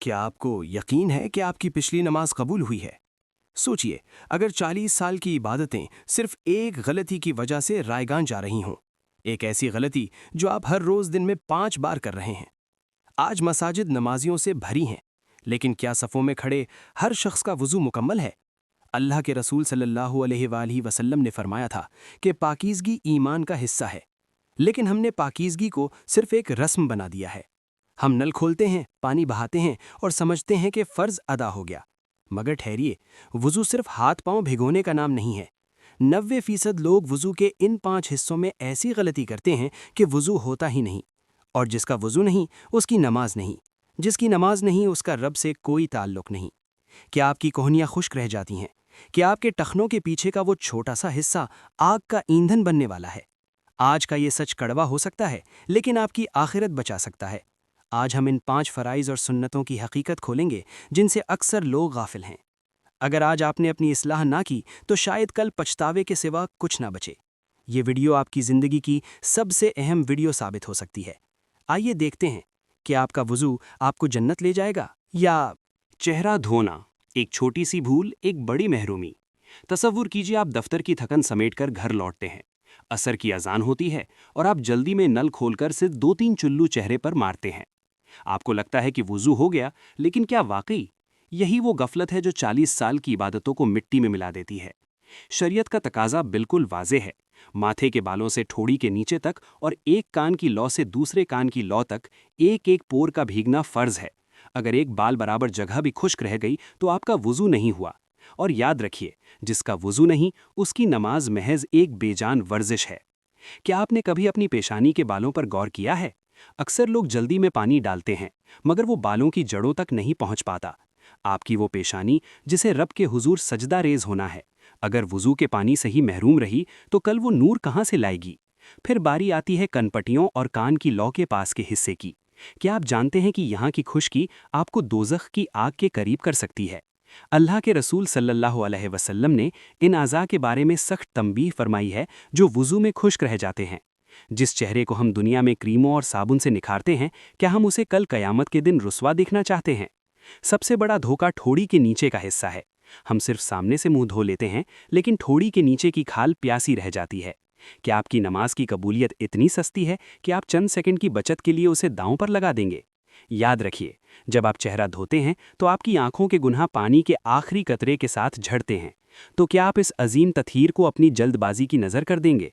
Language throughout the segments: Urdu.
کیا آپ کو یقین ہے کہ آپ کی پچھلی نماز قبول ہوئی ہے؟ سوچئے، اگر 40 سال کی عبادتیں صرف ایک غلطی کی وجہ سے رائیگان جا رہی ہوں، ایک ایسی غلطی جو آپ ہر روز دن میں 5 بار کر رہے ہیں۔ آج مساجد نمازیوں سے بھری ہیں، لیکن کیا صفوں میں کھڑے ہر شخص کا وضو مکمل ہے؟ اللہ کے رسول صلی اللہ علیہ وآلہ وسلم نے فرمایا تھا کہ پاکیزگی ایمان کا حصہ ہے، لیکن ہم نے پاکیزگی کو صرف ایک رسم بنا دیا ہے۔ ہم نل کھولتے ہیں، پانی بہاتے ہیں اور سمجھتے ہیں کہ فرض ادا ہو گیا، مگر ٹھہریے، وضو صرف ہاتھ پاؤں بھگونے کا نام نہیں ہے۔ 90% لوگ وضو کے ان 5 حصوں میں ایسی غلطی کرتے ہیں کہ وضو ہوتا ہی نہیں، اور جس کا وضو نہیں اس کی نماز نہیں، جس کی نماز نہیں اس کا رب سے کوئی تعلق نہیں۔ کیا آپ کی کوہنیاں خشک رہ جاتی ہیں؟ کیا آپ کے ٹخنوں کے پیچھے کا وہ چھوٹا سا حصہ آگ کا ایندھن بننے والا ہے؟ آج کا یہ سچ کڑوا ہو سکتا ہے، لیکن آپ کی آخرت بچا سکتا ہے۔ آج ہم ان 5 فرائض اور سنتوں کی حقیقت کھولیں گے جن سے اکثر لوگ غافل ہیں۔ اگر آج آپ نے اپنی اصلاح نہ کی تو شاید کل پچھتاوے کے سوا کچھ نہ بچے۔ یہ ویڈیو آپ کی زندگی کی سب سے اہم ویڈیو ثابت ہو سکتی ہے۔ آئیے دیکھتے ہیں کہ آپ کا وضو آپ کو جنت لے جائے گا یا چہرہ دھونا، ایک چھوٹی سی بھول، ایک بڑی محرومی۔ تصور کیجیے آپ دفتر کی تھکن سمیٹ کر گھر لوٹتے ہیں، عصر کی اذان ہوتی ہے اور آپ جلدی میں نل کھول کر صرف 2-3 چلو چہرے پر مارتے ہیں۔ آپ کو لگتا ہے کہ وضو ہو گیا، لیکن کیا واقعی؟ یہی وہ غفلت ہے جو 40 سال کی عبادتوں کو مٹی میں ملا دیتی ہے۔ شریعت کا تقاضا بالکل واضح ہے، ماتھے کے بالوں سے ٹھوڑی کے نیچے تک اور ایک کان کی لو سے دوسرے کان کی لو تک ایک ایک پور کا بھیگنا فرض ہے۔ اگر ایک بال برابر جگہ بھی خشک رہ گئی تو آپ کا وضو نہیں ہوا۔ اور یاد رکھیے، جس کا وضو نہیں اس کی نماز محض ایک بے جان ورزش ہے۔ کیا آپ نے کبھی اپنی پیشانی کے بالوں پر غور کیا ہے؟ اکثر لوگ جلدی میں پانی ڈالتے ہیں، مگر وہ بالوں کی جڑوں تک نہیں پہنچ پاتا۔ آپ کی وہ پیشانی جسے رب کے حضور سجدہ ریز ہونا ہے، اگر وضو کے پانی سے ہی محروم رہی تو کل وہ نور کہاں سے لائے گی؟ پھر باری آتی ہے کن پٹیوں اور کان کی لو کے پاس کے حصے کی۔ کیا آپ جانتے ہیں کہ یہاں کی خشکی آپ کو دوزخ کی آگ کے قریب کر سکتی ہے؟ اللہ کے رسول صلی اللہ علیہ وسلم نے ان اعضاء کے بارے میں سخت تنبیہ فرمائی ہے جو وضو میں خشک رہ جاتے ہیں۔ جس چہرے کو ہم دنیا میں کریموں اور صابن سے نکھارتے ہیں، کیا ہم اسے کل قیامت کے دن رسوا دیکھنا چاہتے ہیں؟ سب سے بڑا دھوکہ ٹھوڑی کے نیچے کا حصہ ہے۔ ہم صرف سامنے سے منہ دھو لیتے ہیں، لیکن ٹھوڑی کے نیچے کی کھال پیاسی رہ جاتی ہے۔ کیا آپ کی نماز کی قبولیت اتنی سستی ہے کہ آپ چند سیکنڈ کی بچت کے لیے اسے داؤں پر لگا دیں گے؟ یاد رکھیے، جب آپ چہرہ دھوتے ہیں تو آپ کی آنکھوں کے گناہ پانی کے آخری قطرے کے ساتھ جھڑتے ہیں، تو کیا آپ اس عظیم تطہیر کو اپنی جلد بازی کی نظر کر دیں گے؟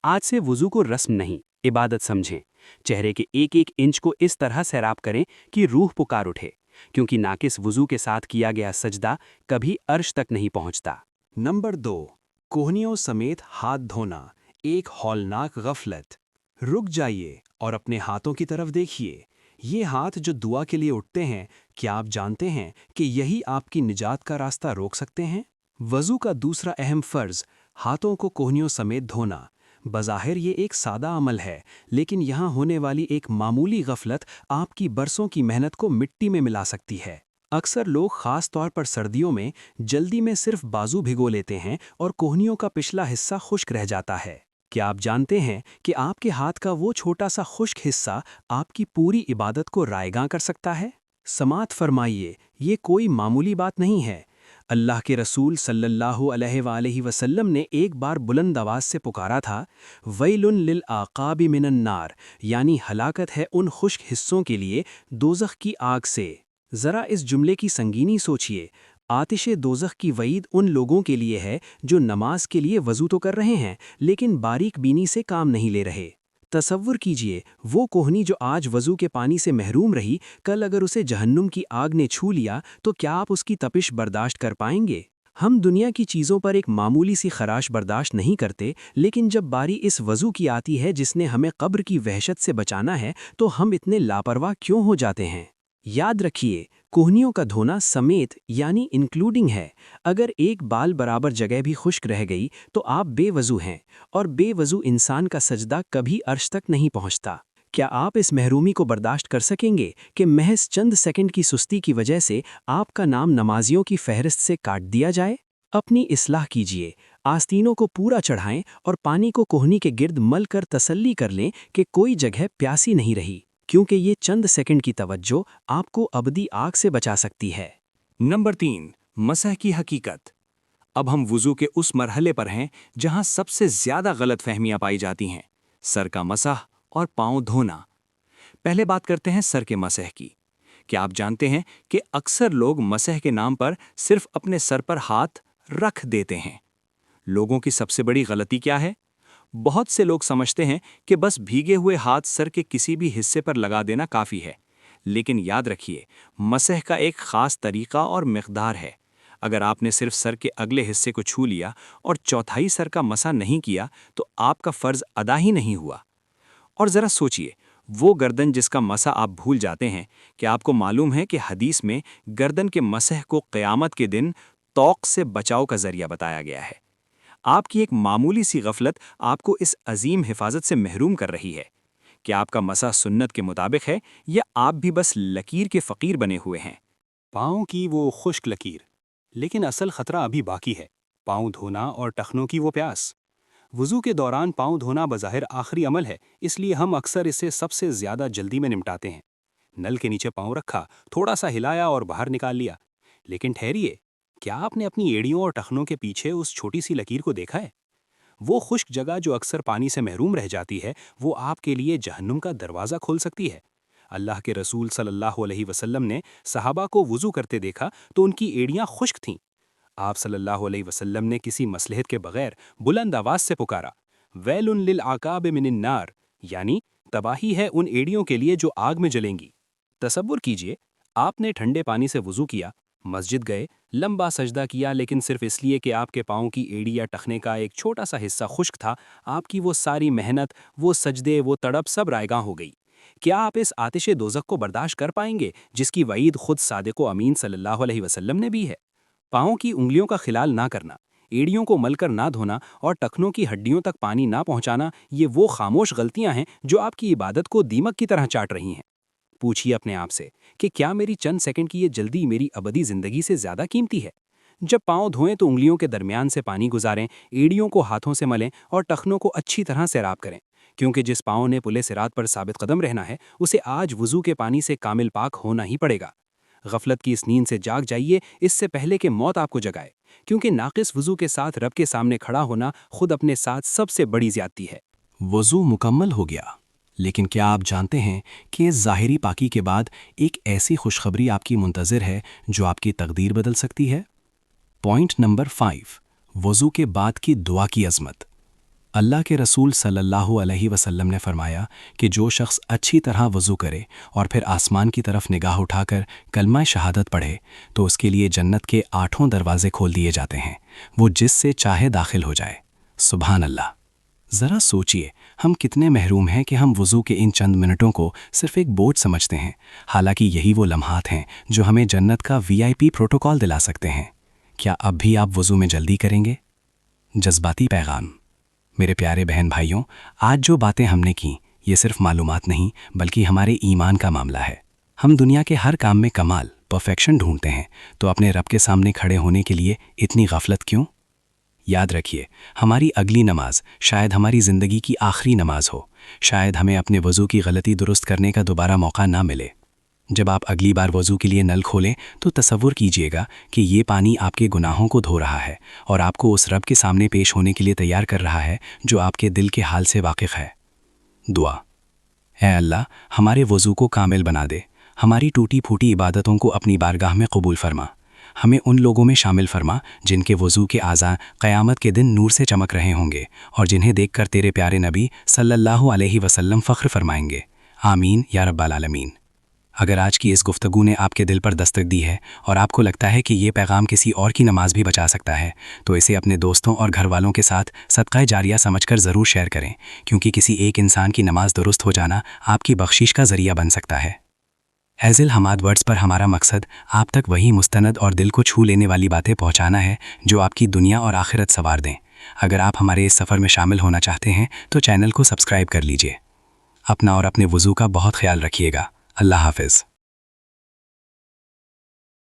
آج سے وضو کو رسم نہیں، عبادت سمجھیں۔ چہرے کے ایک ایک انچ کو اس طرح سیراب کریں کہ روح پکار اٹھے، کیونکہ ناقص وضو کے ساتھ کیا گیا سجدہ کبھی عرش تک نہیں پہنچتا۔ نمبر 2، کوہنیوں سمیت ہاتھ دھونا، ایک ہولناک غفلت۔ رک جائیے اور اپنے ہاتھوں کی طرف دیکھیے۔ یہ ہاتھ جو دعا کے لیے اٹھتے ہیں، کیا آپ جانتے ہیں کہ یہی آپ کی نجات کا راستہ روک سکتے ہیں؟ وضو کا دوسرا اہم فرض، ہاتھوں کو کوہنیوں سمیت دھونا۔ بظاہر یہ ایک سادہ عمل ہے، لیکن یہاں ہونے والی ایک معمولی غفلت آپ کی برسوں کی محنت کو مٹی میں ملا سکتی ہے۔ اکثر لوگ خاص طور پر سردیوں میں جلدی میں صرف بازو بھگو لیتے ہیں اور کوہنیوں کا پچھلا حصہ خشک رہ جاتا ہے۔ کیا آپ جانتے ہیں کہ آپ کے ہاتھ کا وہ چھوٹا سا خشک حصہ آپ کی پوری عبادت کو رائیگاں کر سکتا ہے؟ سماعت فرمائیے، یہ کوئی معمولی بات نہیں ہے۔ اللہ کے رسول صلی اللہ علیہ وآلہ وسلم نے ایک بار بلند آواز سے پکارا تھا، وَيْلٌ لِّلْأَعْقَابِ مِنَ النَّارِ، یعنی ہلاکت ہے ان خشک حصوں کے لیے دوزخ کی آگ سے۔ ذرا اس جملے کی سنگینی سوچئے، آتش دوزخ کی وعید ان لوگوں کے لیے ہے جو نماز کے لیے وضو تو کر رہے ہیں، لیکن باریک بینی سے کام نہیں لے رہے۔ تصور کیجئے، وہ کوہنی جو آج وضو کے پانی سے محروم رہی، کل اگر اسے جہنم کی آگ نے چھو لیا تو کیا آپ اس کی تپش برداشت کر پائیں گے؟ ہم دنیا کی چیزوں پر ایک معمولی سی خراش برداشت نہیں کرتے، لیکن جب باری اس وضو کی آتی ہے جس نے ہمیں قبر کی وحشت سے بچانا ہے تو ہم اتنے لاپرواہ کیوں ہو جاتے ہیں؟ یاد رکھیے، کوہنیوں کا دھونا سمیت یعنی انکلوڈنگ ہے۔ اگر ایک بال برابر جگہ بھی خشک رہ گئی تو آپ بے وضو ہیں، اور بے وضو انسان کا سجدہ کبھی عرش تک نہیں پہنچتا۔ کیا آپ اس محرومی کو برداشت کر سکیں گے کہ محض چند سیکنڈ کی سستی کی وجہ سے آپ کا نام نمازیوں کی فہرست سے کاٹ دیا جائے؟ اپنی اصلاح کیجیے، آستینوں کو پورا چڑھائیں اور پانی کو کوہنی کے گرد مل کر تسلی کر لیں کہ کوئی جگہ پیاسی نہیں رہی۔ کیونکہ یہ چند سیکنڈ کی توجہ آپ کو ابدی آگ سے بچا سکتی ہے۔ نمبر 3، مسح کی حقیقت۔ اب ہم وضو کے اس مرحلے پر ہیں جہاں سب سے زیادہ غلط فہمیاں پائی جاتی ہیں، سر کا مسح اور پاؤں دھونا۔ پہلے بات کرتے ہیں سر کے مسح کی۔ کیا آپ جانتے ہیں کہ اکثر لوگ مسح کے نام پر صرف اپنے سر پر ہاتھ رکھ دیتے ہیں؟ لوگوں کی سب سے بڑی غلطی کیا ہے؟ بہت سے لوگ سمجھتے ہیں کہ بس بھیگے ہوئے ہاتھ سر کے کسی بھی حصے پر لگا دینا کافی ہے، لیکن یاد رکھیے، مسح کا ایک خاص طریقہ اور مقدار ہے۔ اگر آپ نے صرف سر کے اگلے حصے کو چھو لیا اور چوتھائی سر کا مسح نہیں کیا تو آپ کا فرض ادا ہی نہیں ہوا۔ اور ذرا سوچئے، وہ گردن جس کا مسح آپ بھول جاتے ہیں، کیا آپ کو معلوم ہے کہ حدیث میں گردن کے مسح کو قیامت کے دن طوق سے بچاؤ کا ذریعہ بتایا گیا ہے؟ آپ کی ایک معمولی سی غفلت آپ کو اس عظیم حفاظت سے محروم کر رہی ہے۔ کیا آپ کا مسح سنت کے مطابق ہے یا آپ بھی بس لکیر کے فقیر بنے ہوئے ہیں؟ پاؤں کی وہ خشک لکیر، لیکن اصل خطرہ ابھی باقی ہے، پاؤں دھونا اور ٹخنوں کی وہ پیاس۔ وضو کے دوران پاؤں دھونا بظاہر آخری عمل ہے، اس لیے ہم اکثر اسے سب سے زیادہ جلدی میں نمٹاتے ہیں۔ نل کے نیچے پاؤں رکھا، تھوڑا سا ہلایا اور باہر نکال لیا۔ لیکن ٹھہریے، کیا آپ نے اپنی ایڑیوں اور ٹخنوں کے پیچھے اس چھوٹی سی لکیر کو دیکھا ہے؟ وہ خشک جگہ جو اکثر پانی سے محروم رہ جاتی ہے، وہ آپ کے لیے جہنم کا دروازہ کھول سکتی ہے۔ اللہ کے رسول صلی اللہ علیہ وسلم نے صحابہ کو وضو کرتے دیکھا تو ان کی ایڑیاں خشک تھیں۔ آپ صلی اللہ علیہ وسلم نے کسی مصلحت کے بغیر بلند آواز سے پکارا، ویل للعقاب من النار، یعنی تباہی ہے ان ایڑیوں کے لیے جو آگ میں جلیں گی۔ تصور کیجئے، آپ نے ٹھنڈے پانی سے وضو کیا، مسجد گئے، لمبا سجدہ کیا، لیکن صرف اس لیے کہ آپ کے پاؤں کی ایڑی یا ٹخنے کا ایک چھوٹا سا حصہ خشک تھا، آپ کی وہ ساری محنت، وہ سجدے، وہ تڑپ سب رائیگاں ہو گئی۔ کیا آپ اس آتش دوزخ کو برداشت کر پائیں گے جس کی وعید خود صادق و امین صلی اللہ علیہ وسلم نے بھی ہے؟ پاؤں کی انگلیوں کا خلال نہ کرنا، ایڑیوں کو مل کر نہ دھونا اور ٹخنوں کی ہڈیوں تک پانی نہ پہنچانا، یہ وہ خاموش غلطیاں ہیں جو آپ کی عبادت کو دیمک کی طرح چاٹ رہی ہیں۔ پوچھیے اپنے آپ سے کہ کیا میری چند سیکنڈ کی یہ جلدی میری ابدی زندگی سے زیادہ قیمتی ہے؟ جب پاؤں دھوئیں تو انگلیوں کے درمیان سے پانی گزاریں، ایڑیوں کو ہاتھوں سے ملیں اور ٹخنوں کو اچھی طرح سیراب کریں، کیونکہ جس پاؤں نے پلے صراط پر ثابت قدم رہنا ہے اسے آج وضو کے پانی سے کامل پاک ہونا ہی پڑے گا۔ غفلت کی اس نیند سے جاگ جائیے اس سے پہلے کہ موت آپ کو جگائے، کیونکہ ناقص وضو کے ساتھ رب کے سامنے کھڑا ہونا خود اپنے ساتھ سب سے بڑی زیادتی ہے۔ وضو مکمل ہو گیا، لیکن کیا آپ جانتے ہیں کہ اس ظاہری پاکی کے بعد ایک ایسی خوشخبری آپ کی منتظر ہے جو آپ کی تقدیر بدل سکتی ہے؟ پوائنٹ نمبر 5، وضو کے بعد کی دعا کی عظمت۔ اللہ کے رسول صلی اللہ علیہ وسلم نے فرمایا کہ جو شخص اچھی طرح وضو کرے اور پھر آسمان کی طرف نگاہ اٹھا کر کلمہ شہادت پڑھے تو اس کے لیے جنت کے 8 دروازے کھول دیے جاتے ہیں، وہ جس سے چاہے داخل ہو جائے۔ سبحان اللہ! ذرا سوچئے، ہم کتنے محروم ہیں کہ ہم وضو کے ان چند منٹوں کو صرف ایک بوجھ سمجھتے ہیں، حالانکہ یہی وہ لمحات ہیں جو ہمیں جنت کا VIP پروٹوکول دلا سکتے ہیں۔ کیا اب بھی آپ وضو میں جلدی کریں گے؟ جذباتی پیغام۔ میرے پیارے بہن بھائیوں، آج جو باتیں ہم نے کیں یہ صرف معلومات نہیں بلکہ ہمارے ایمان کا معاملہ ہے۔ ہم دنیا کے ہر کام میں کمال، پرفیکشن ڈھونڈتے ہیں، تو اپنے رب کے سامنے کھڑے ہونے کے لیے اتنی غفلت کیوں؟ یاد رکھیے، ہماری اگلی نماز شاید ہماری زندگی کی آخری نماز ہو، شاید ہمیں اپنے وضو کی غلطی درست کرنے کا دوبارہ موقع نہ ملے۔ جب آپ اگلی بار وضو کے لیے نل کھولیں تو تصور کیجئے گا کہ یہ پانی آپ کے گناہوں کو دھو رہا ہے اور آپ کو اس رب کے سامنے پیش ہونے کے لیے تیار کر رہا ہے جو آپ کے دل کے حال سے واقف ہے۔ دعا: اے اللہ، ہمارے وضو کو کامل بنا دے، ہماری ٹوٹی پھوٹی عبادتوں کو اپنی بارگاہ میں قبول فرما، ہمیں ان لوگوں میں شامل فرما جن کے وضو کے اعضاء قیامت کے دن نور سے چمک رہے ہوں گے اور جنہیں دیکھ کر تیرے پیارے نبی صلی اللہ علیہ وسلم فخر فرمائیں گے۔ آمین یا رب العالمین۔ اگر آج کی اس گفتگو نے آپ کے دل پر دستک دی ہے اور آپ کو لگتا ہے کہ یہ پیغام کسی اور کی نماز بھی بچا سکتا ہے تو اسے اپنے دوستوں اور گھر والوں کے ساتھ صدقہ جاریہ سمجھ کر ضرور شیئر کریں، کیونکہ کسی ایک انسان کی نماز درست ہو جانا آپ کی بخشش کا ذریعہ بن سکتا ہے۔ ایزل حماد ورڈز پر ہمارا مقصد آپ تک وہی مستند اور دل کو چھو لینے والی باتیں پہنچانا ہے جو آپ کی دنیا اور آخرت سنوار دیں۔ اگر آپ ہمارے اس سفر میں شامل ہونا چاہتے ہیں تو چینل کو سبسکرائب کر لیجئے۔ اپنا اور اپنے وضو کا بہت خیال رکھیے گا۔ اللہ حافظ۔